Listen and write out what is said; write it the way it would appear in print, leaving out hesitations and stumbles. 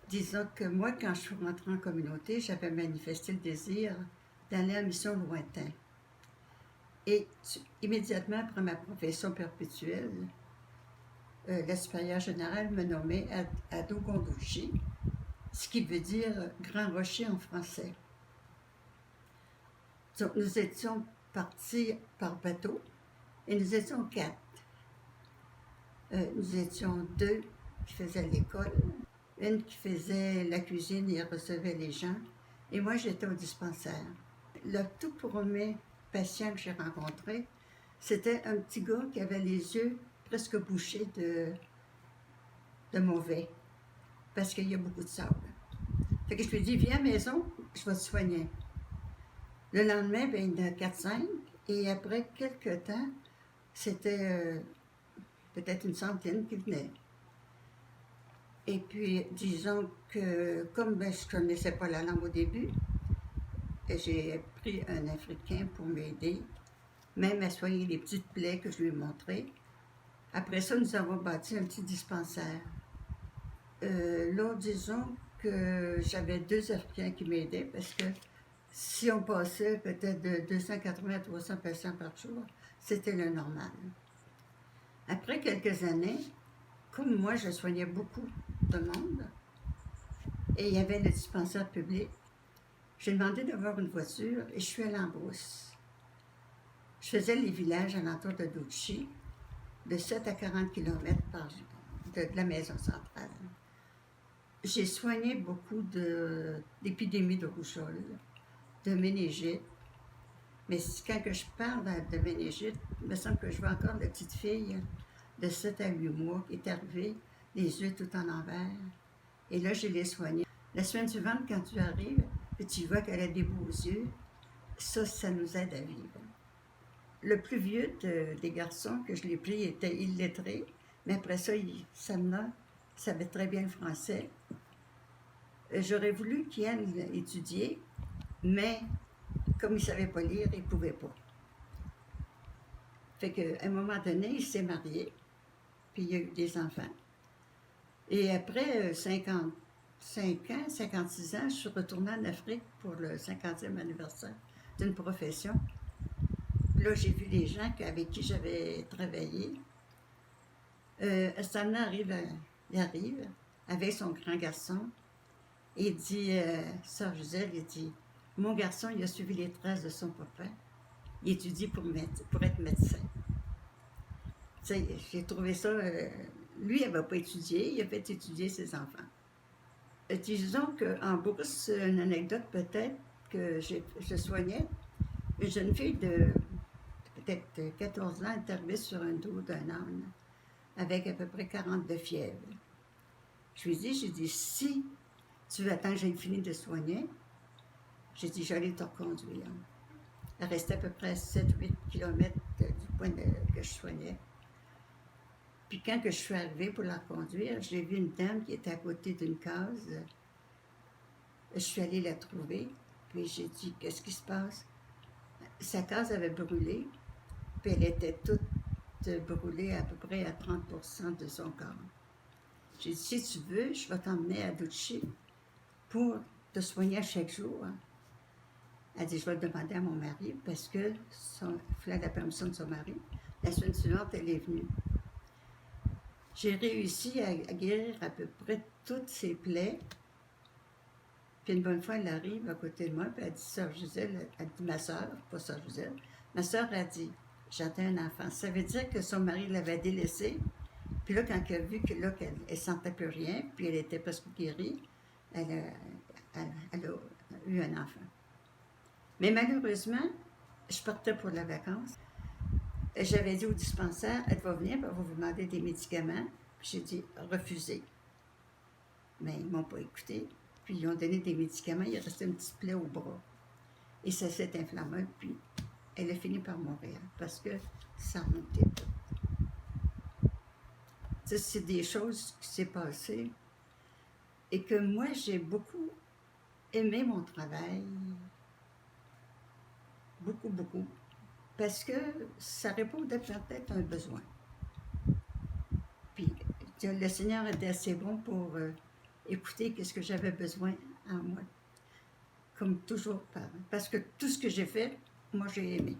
Disons que moi, quand je suis rentrée en communauté, j'avais manifesté le désir d'aller en mission lointaine. Et immédiatement après ma profession perpétuelle, la supérieure générale me nommait à Dogondochi, ce qui veut dire Grand Rocher en français. Donc, nous étions partis par bateau et nous étions 4. Nous étions 2 qui faisaient l'école, une qui faisait la cuisine et recevait les gens, et moi j'étais au dispensaire. Le tout premier patient que j'ai rencontré, c'était un petit gars qui avait les yeux presque bouchés de mauvais, parce qu'il y a beaucoup de sable. Fait que je lui ai dit, viens à la maison, je vais te soigner. Le lendemain, ben, il y en a 4-5, et après quelques temps, c'était peut-être une centaine qui venaient. Et puis, disons que, comme ben, je ne connaissais pas la langue au début, j'ai pris un Africain pour m'aider, même à soigner les petites plaies que je lui ai montrées. Après ça, nous avons bâti un petit dispensaire. Là, disons que j'avais 2 Africains qui m'aidaient parce que si on passait peut-être de 280 à 300 patients par jour, c'était le normal. Après quelques années, comme moi, je soignais beaucoup de monde, et il y avait le dispensaire public, j'ai demandé d'avoir une voiture et je suis allée en brousse. Je faisais les villages alentour de Douchi, de 7 à 40 km de la maison centrale. J'ai soigné beaucoup d'épidémies de rougeole, de méningite. Mais quand je parle de méningite, il me semble que je vois encore la petite fille de 7 à 8 mois qui est arrivée, les yeux tout en envers. Et là, je l'ai soignée. La semaine suivante, quand tu arrives, et tu vois qu'elle a des beaux yeux, ça nous aide à vivre. Le plus vieux des garçons que je l'ai pris était illettré, mais après ça, il savait très bien le français. J'aurais voulu qu'il aille étudier, mais comme il ne savait pas lire, il ne pouvait pas. Fait qu'à un moment donné, il s'est marié, puis il a eu des enfants. Et après 55 ans, 56 ans, je suis retournée en Afrique pour le 50e anniversaire d'une profession. Là, j'ai vu les gens avec qui j'avais travaillé. Astamna il arrive avec son grand garçon et il dit, Sœur Gisèle, il dit, mon garçon, il a suivi les traces de son papa. Il étudie pour être médecin. Tu sais, j'ai trouvé ça... lui, il n'avait pas étudié, il a fait étudier ses enfants. Disons qu'en bourse, une anecdote peut-être, que je soignais une jeune fille de peut-être 14 ans, est arrivée sur un dos d'un âne, avec à peu près 40 de fièvre. Je lui ai dit, si tu veux attendre que j'ai fini de soigner, j'ai dit, j'allais te reconduire. Elle restait à peu près 7-8 km du point que je soignais. Puis quand que je suis arrivée pour la reconduire, j'ai vu une dame qui était à côté d'une case. Je suis allée la trouver, puis j'ai dit, qu'est-ce qui se passe? Sa case avait brûlé, puis elle était toute brûlée à peu près à 30% de son corps. J'ai dit, si tu veux, je vais t'emmener à Douchi pour te soigner à chaque jour. Elle dit, je vais le demander à mon mari parce que il fallait la permission de son mari. La semaine suivante, elle est venue. J'ai réussi à guérir à peu près toutes ses plaies. Puis une bonne fois, elle arrive à côté de moi, puis elle dit, Sœur Gisèle, elle dit, ma sœur, pas Sœur Gisèle, ma sœur a dit, j'attends un enfant. Ça veut dire que son mari l'avait délaissée. Puis là, quand elle a vu qu'elle ne sentait plus rien, puis elle était presque guérie, elle a eu un enfant. Mais malheureusement, je partais pour la vacance. J'avais dit au dispensaire, elle va venir, elle va vous demander des médicaments. Puis j'ai dit, refusez. Mais ils ne m'ont pas écouté. Puis ils ont donné des médicaments, il restait une petite plaie au bras. Et ça s'est inflammé, puis elle a fini par mourir parce que ça remontait tout. Ça, c'est des choses qui s'est passées et que moi, j'ai beaucoup aimé mon travail. Beaucoup, beaucoup. Parce que ça répondait peut-être à un besoin. Puis le Seigneur était assez bon pour écouter ce que j'avais besoin en moi. Comme toujours, parce que tout ce que j'ai fait, moi j'ai aimé.